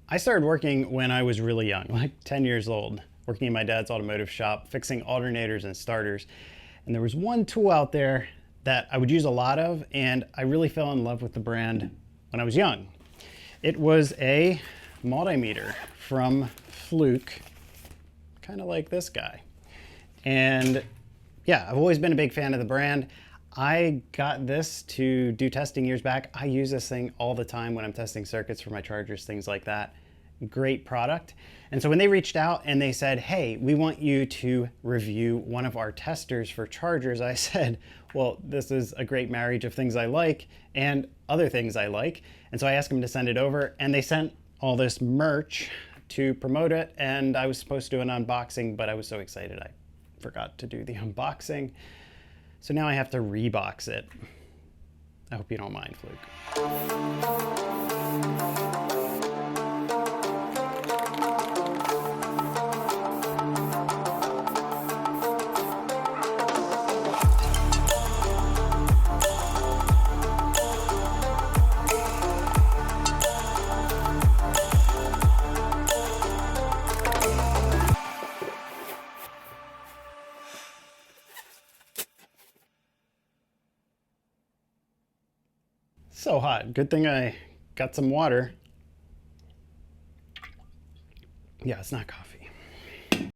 I started working when I was really young, like 10 years old, working in my dad's automotive shop, fixing alternators and starters. And there was one tool out there that I would use a lot of, and I really fell in love with the brand when I was young. It was a multimeter from Fluke, kind of like this guy. And yeah, I've always been a big fan of the brand. I got this to do testing years back. I use this thing all the time when I'm testing circuits for my chargers, things like that. Great product. And so when they reached out and they said, hey, we want you to review one of our testers for chargers, I said, well, this is a great marriage of things I like and other things I like. And so I asked them to send it over, and they sent all this merch to promote it. And I was supposed to do an unboxing, but I was so excited I forgot to do the unboxing. So now I have to rebox it. I hope you don't mind, Fluke. So hot. Good thing I got some water. Yeah, it's not coffee.